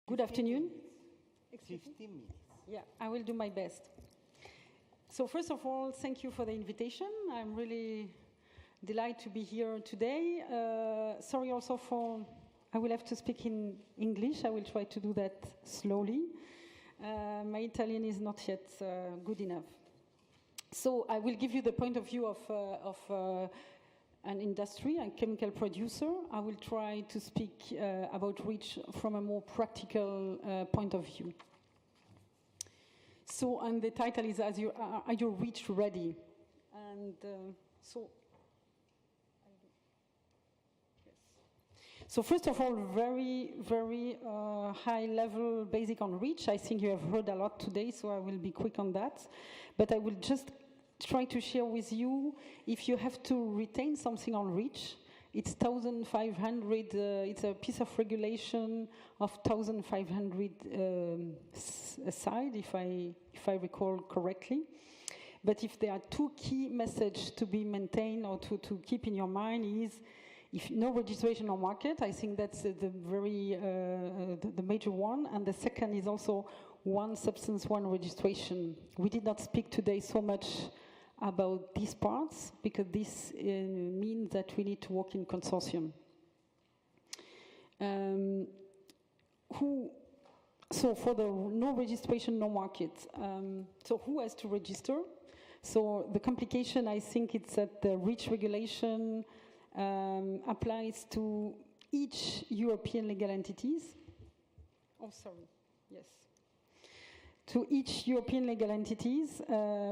Good afternoon. 15 minutes. Yeah, I will do my best. So first of all, thank you for the invitation. I'm really delighted to be here today. Sorry also I will have to speak in English. I will try to do that slowly. My Italian is not yet good enough. So I will give you the point of view of an industry, a chemical producer. I will try to speak about REACH from a more practical point of view. So, and the title is Are you REACH ready? And So first of all, very, very high level basic on REACH. I think you have heard a lot today, so I will be quick on that. But I will just try to share with you, if you have to retain something on REACH, it's 1,500, it's a piece of regulation of 1,500 aside, if I recall correctly. But if there are two key messages to be maintained or to keep in your mind is, if no registration on market, I think that's the major one. And the second is also one substance, one registration. We did not speak today so much about these parts because this means that we need to work in consortium. So for the no registration, no market. So who has to register? So the complication, I think it's that the REACH regulation applies to each European legal entities. Oh, sorry. Yes. To each European legal entities,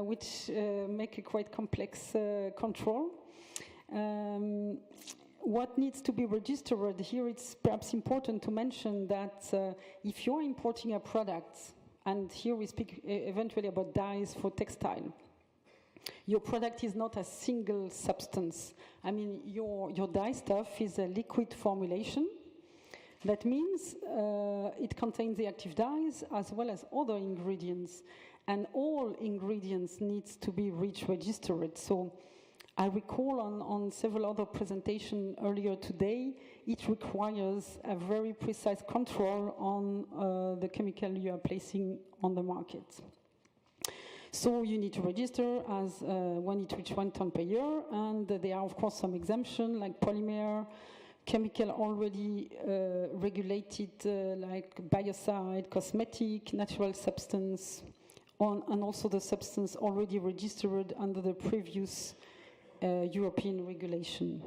which make a quite complex control. What needs to be registered here, it's perhaps important to mention that if you're importing a product, and here we speak eventually about dyes for textile, your product is not a single substance. I mean, your dye stuff is a liquid formulation. That means it contains the active dyes as well as other ingredients. And all ingredients needs to be REACH registered. So I recall on several other presentations earlier today, it requires a very precise control on the chemical you are placing on the market. So you need to register as when it reaches 1 ton per year, and there are of course some exemptions like polymer, chemical already regulated like biocide, cosmetic, natural substance, and also the substance already registered under the previous European regulation.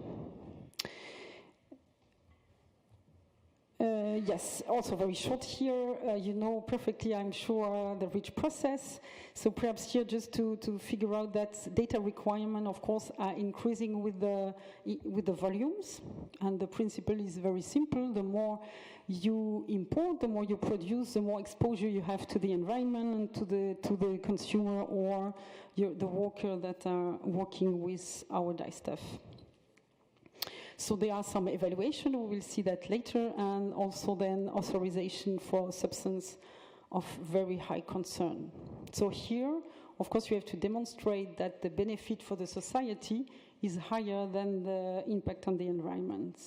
Yes, also very short here. You know perfectly, I'm sure, the REACH process. So perhaps here just to figure out that data requirements, of course, are increasing with the volumes. And the principle is very simple. The more you import, the more you produce, the more exposure you have to the environment and to the consumer or the worker that are working with our dye stuff. So there are some evaluation, we will see that later, and also then authorization for substance of very high concern. So here, of course, you have to demonstrate that the benefit for the society is higher than the impact on the environment.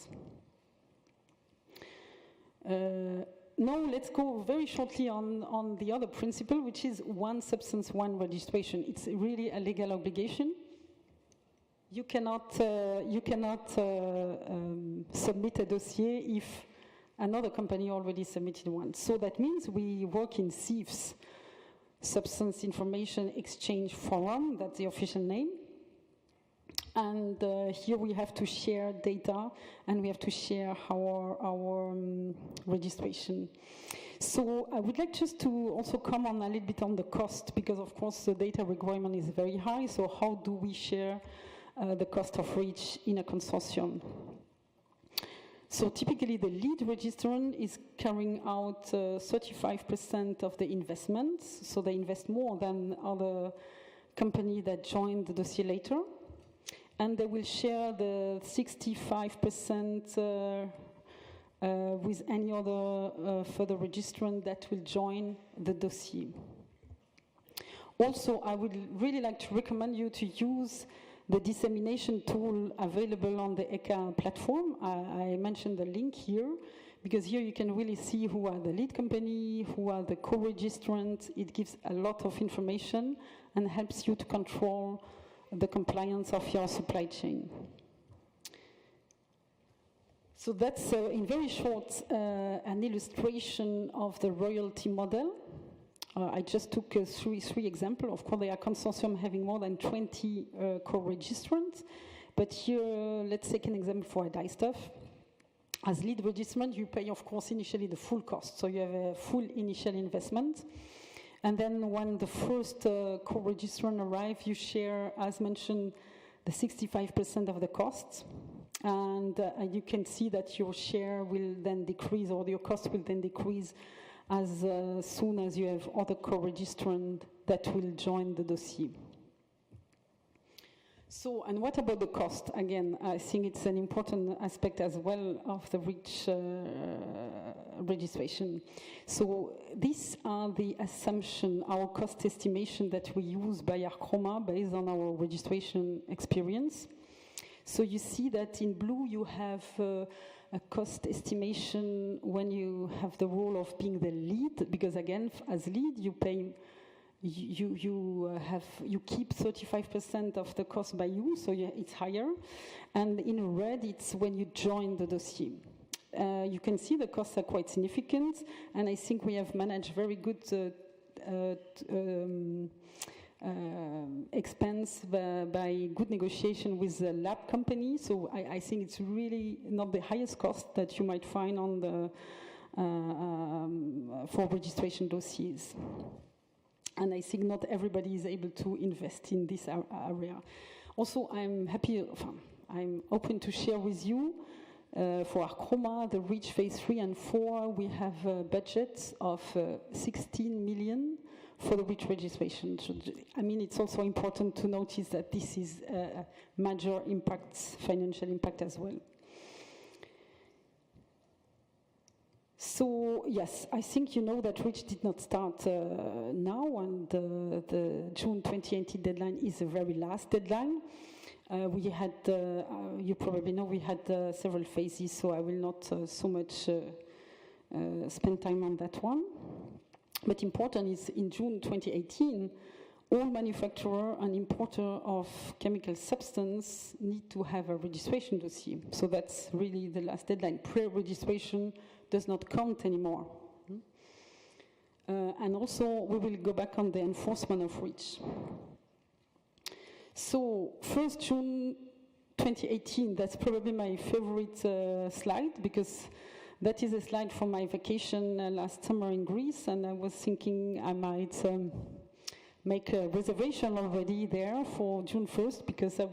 Now let's go very shortly on the other principle, which is one substance, one registration. It's really a legal obligation. You cannot submit a dossier if another company already submitted one. So that means we work in SIEFs, Substance Information Exchange Forum, that's the official name. And here we have to share data and we have to share our registration. So I would like just to also comment a little bit on the cost, because of course the data requirement is very high. So how do we share the cost of REACH in a consortium? So typically the lead registrant is carrying out 35% of the investments. So they invest more than other companies that join the dossier later. And they will share the 65% with any other further registrant that will join the dossier. Also, I would really like to recommend you to use the dissemination tool available on the ECHA platform. I mentioned the link here, because here you can really see who are the lead company, who are the co-registrants. It gives a lot of information and helps you to control the compliance of your supply chain. So that's, in very short, an illustration of the royalty model. I just took three examples. Of course, there are consortium having more than 20 co-registrants. But here, let's take an example for a dyestuff. As lead registrant, you pay, of course, initially the full cost. So you have a full initial investment. And then when the first co-registrant arrives, you share, as mentioned, the 65% of the costs. And you can see that your share will then decrease, or your cost will then decrease as soon as you have other co-registrants that will join the dossier. So, and what about the cost? Again, I think it's an important aspect as well of the REACH registration. So these are the assumptions, our cost estimation that we use by Archroma based on our registration experience. So you see that in blue you have a cost estimation when you have the role of being the lead, because again, as lead you pay, you keep 35% of the cost by you, so it's higher. And in red it's when you join the dossier. You can see the costs are quite significant, and I think we have managed very good expense by good negotiation with the lab company. So I think it's really not the highest cost that you might find on the for registration dossiers. And I think not everybody is able to invest in this area. Also, I'm open to share with you for Archroma, the REACH phase 3 and 4, we have budgets of 16 million for the REACH registration. So, I mean, it's also important to notice that this is a major impact, financial impact as well. So, yes, I think you know that REACH did not start now, and the June 2018 deadline is the very last deadline. We had, you probably know, we had several phases, so I will not so much spend time on that one. But important is in June 2018, all manufacturer and importer of chemical substance need to have a registration dossier. So that's really the last deadline. Pre-registration does not count anymore. And also, we will go back on the enforcement of REACH. So, 1st June 2018, that's probably my favorite slide, because that is a slide from my vacation last summer in Greece, and I was thinking I might make a reservation already there for June 1st, because I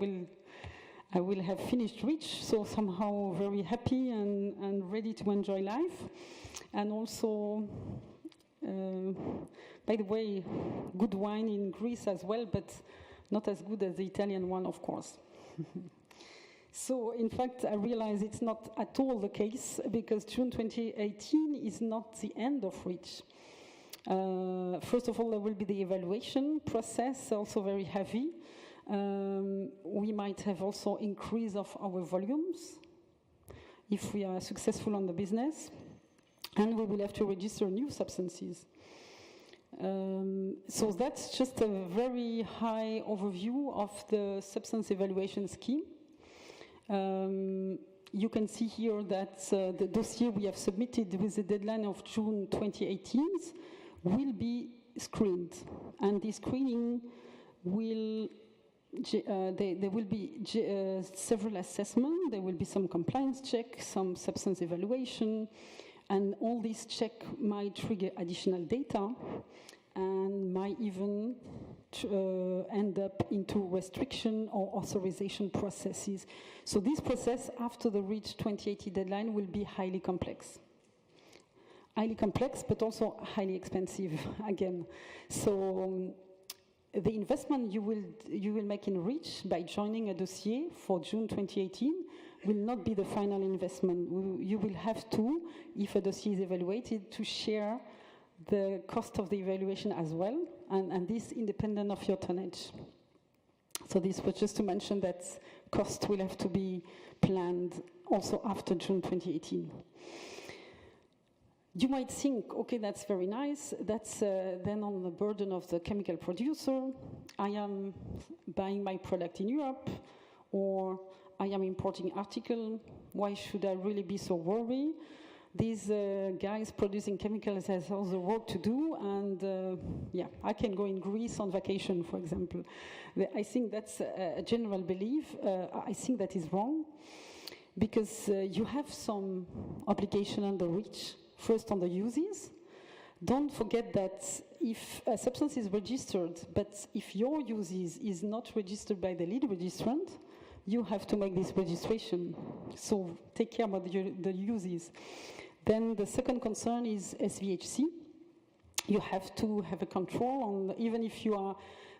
will have finished REACH, so somehow very happy and ready to enjoy life. And also, by the way, good wine in Greece as well, but not as good as the Italian one, of course. So, in fact, I realize it's not at all the case, because June 2018 is not the end of REACH. First of all, there will be the evaluation process, also very heavy. We might have also increase of our volumes if we are successful on the business, and we will have to register new substances. So that's just a very high overview of the substance evaluation scheme. You can see here that the dossier we have submitted with the deadline of June 2018 will be screened, and the screening will there will be several assessments. There will be some compliance check, some substance evaluation, and all these checks might trigger additional data and might even end up into restriction or authorization processes. So this process after the REACH 2080 deadline will be highly complex. Highly complex, but also highly expensive again. So the investment you will make in REACH by joining a dossier for June 2018 will not be the final investment. You will have to, if a dossier is evaluated, to share the cost of the evaluation as well, and this independent of your tonnage. So this was just to mention that cost will have to be planned also after June 2018. You might think, okay, that's very nice. That's then on the burden of the chemical producer. I am buying my product in Europe, or I am importing article. Why should I really be so worried? These guys producing chemicals has all the work to do, and I can go in Greece on vacation, for example. I think that's a general belief. I think that is wrong, because you have some obligation on the REACH. First, on the uses. Don't forget that if a substance is registered, but if your uses is not registered by the lead registrant, you have to make this registration. So take care about the uses. Then the second concern is SVHC. You have to have a control on, even if you are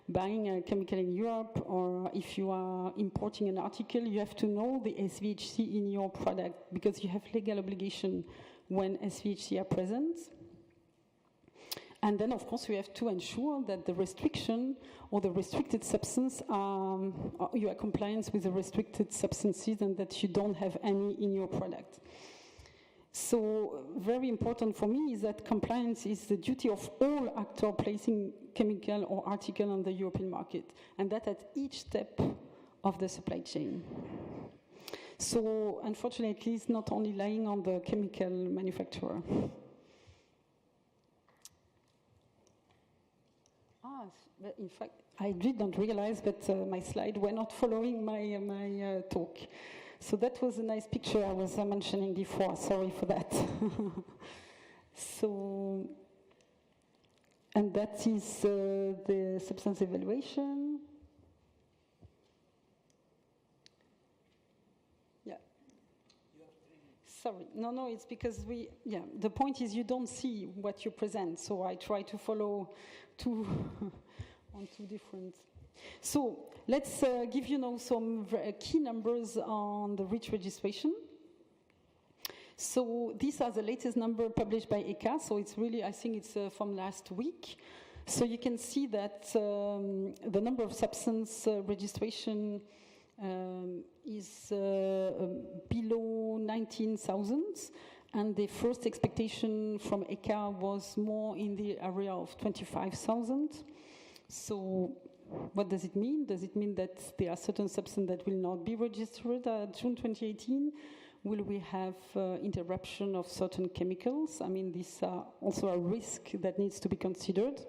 buying a chemical in Europe, or if you are importing an article, you have to know the SVHC in your product, because you have legal obligation when SVHC are present. And then, of course, we have to ensure that the restriction or the restricted substance, you are compliant with the restricted substances, and that you don't have any in your product. So very important for me is that compliance is the duty of all actors placing chemical or article on the European market, and that at each step of the supply chain. So unfortunately, it's not only lying on the chemical manufacturer. In fact, I did not realize that my slides were not following my talk. So that was a nice picture I was mentioning before. Sorry for that. So, and that is the substance evaluation. Sorry, no, it's because the point is you don't see what you present, so I try to follow on two different. So let's give you now some key numbers on the REACH registration. So these are the latest number published by ECHA, so it's really, I think it's from last week. So you can see that the number of substance registration is below 19,000, and the first expectation from ECHA was more in the area of 25,000. So what does it mean? Does it mean that there are certain substances that will not be registered at June 2018? Will we have interruption of certain chemicals? I mean, these are also a risk that needs to be considered.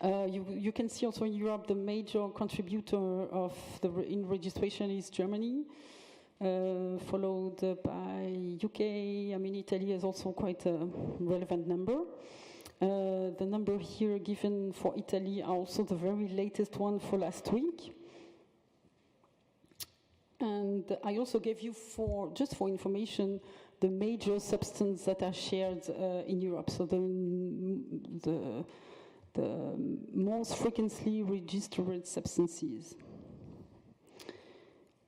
You can see also in Europe the major contributor in registration is Germany, followed by UK. I mean, Italy is also quite a relevant number. The number here given for Italy are also the very latest one for last week. And I also gave you, just for information, the major substances that are shared in Europe. So the most frequently registered substances.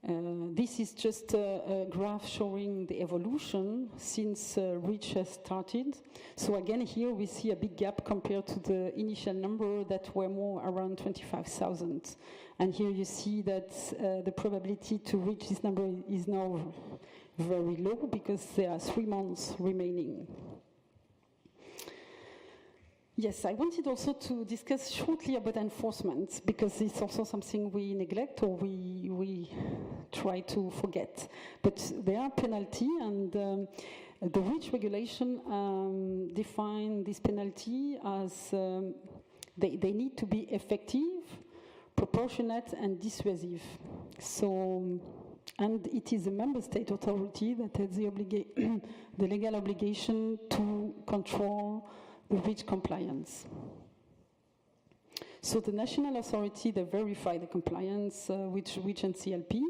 This is just a graph showing the evolution since REACH has started. So again, here we see a big gap compared to the initial number that were more around 25,000. And here you see that the probability to reach this number is now very low, because there are 3 months remaining. Yes, I wanted also to discuss shortly about enforcement, because it's also something we neglect or we try to forget. But there are penalties, and the REACH regulation define this penalty as they need to be effective, proportionate, and dissuasive. So, and it is a member state authority that has the legal obligation to control the REACH compliance. So the national authority, they verify the compliance with REACH and CLP.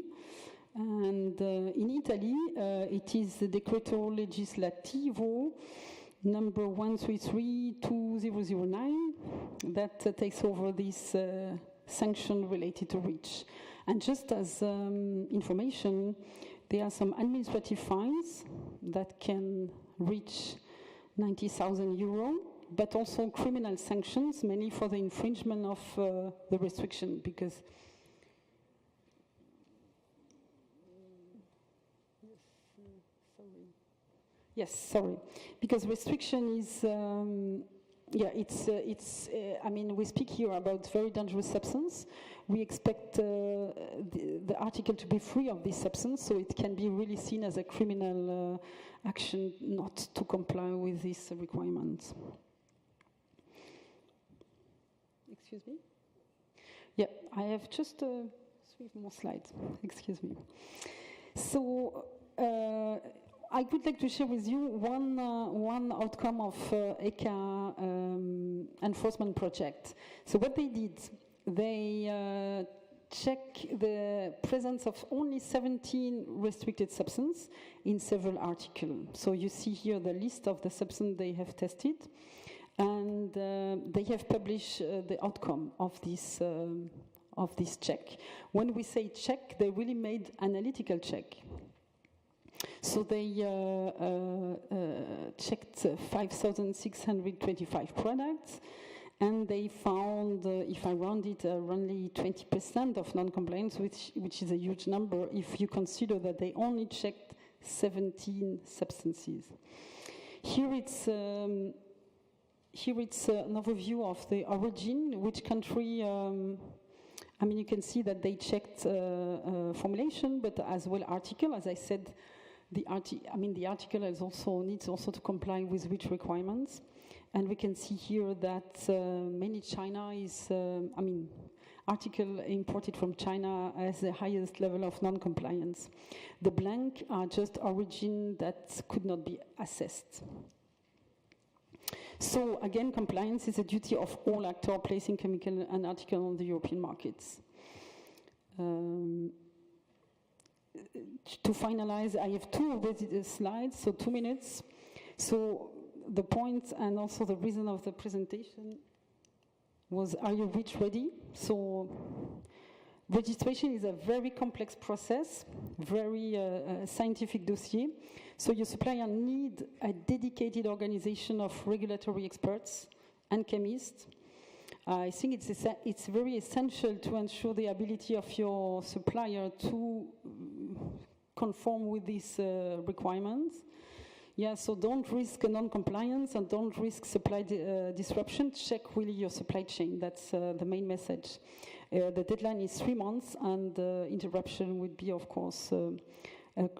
And in Italy, it is the Decreto Legislativo number 133/2009 that takes over this sanction related to REACH. And just as information, there are some administrative fines that can reach 90,000 euro, but also criminal sanctions, mainly for the infringement of the restriction, because Yes, sorry, because restriction is, I mean, we speak here about very dangerous substance. We expect the article to be free of this substance, so it can be really seen as a criminal action not to comply with these requirements. Excuse me? Yeah, I have just 3 more slides. Excuse me. So, I would like to share with you one outcome of ECHA enforcement project. So what they did, they check the presence of only 17 restricted substances in several articles. So you see here the list of the substances they have tested, and they have published the outcome of this check. When we say check, they really made analytical check. So they checked 5,625 products, and they found, if I round it, only 20% of non-compliance, which is a huge number if you consider that they only checked 17 substances. Here it's an overview of the origin, which country. I mean, you can see that they checked formulation, but as well article. As I said, the article needs also to comply with which requirements. And we can see here that mainly China is, article imported from China has the highest level of non-compliance. The blank are just origin that could not be assessed. So again, compliance is a duty of all actors placing chemical and article on the European markets. To finalize, I have 2 slides, so 2 minutes. So the point and also the reason of the presentation was, are you REACH ready? So registration is a very complex process, very scientific dossier. So your supplier need a dedicated organization of regulatory experts and chemists. I think it's very essential to ensure the ability of your supplier to conform with these requirements. Yeah, so don't risk non-compliance and don't risk supply disruption. Check really your supply chain. That's the main message. The deadline is 3 months, and interruption would be, of course,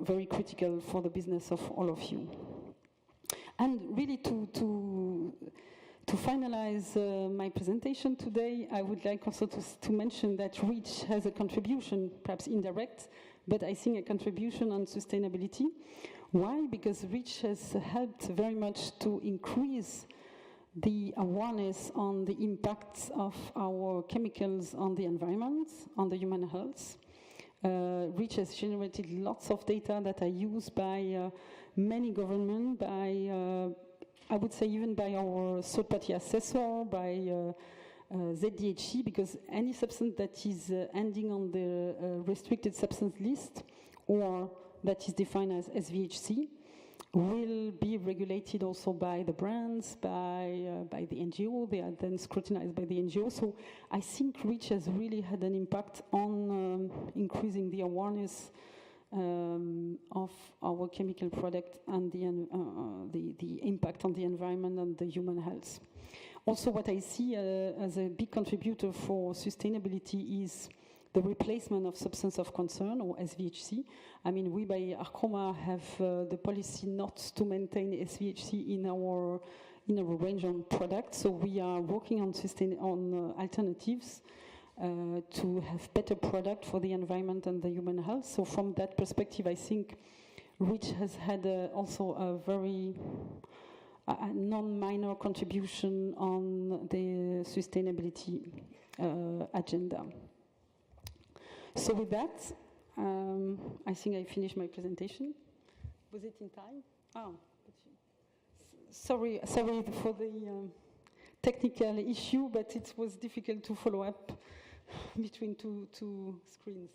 very critical for the business of all of you. And really to finalize my presentation today, I would like also to mention that REACH has a contribution, perhaps indirect, but I think a contribution on sustainability. Why? Because REACH has helped very much to increase the awareness on the impacts of our chemicals on the environment, on the human health. REACH has generated lots of data that are used by many governments, by I would say even by our third-party assessor, by ZDHC, because any substance that is ending on the restricted substance list or that is defined as SVHC will be regulated also by the brands, by the NGO. They are then scrutinized by the NGO. So I think REACH has really had an impact on increasing the awareness of our chemical product and the impact on the environment and the human health. Also, what I see as a big contributor for sustainability is the replacement of substance of concern, or SVHC. I mean, we by Archroma have the policy not to maintain SVHC in our range on products, so we are working on alternatives to have better product for the environment and the human health. So from that perspective, I think REACH has had also a very non-minor contribution on the sustainability agenda. So with that, I think I finished my presentation. Was it in time? Oh, sorry for the technical issue, but it was difficult to follow up between two screens.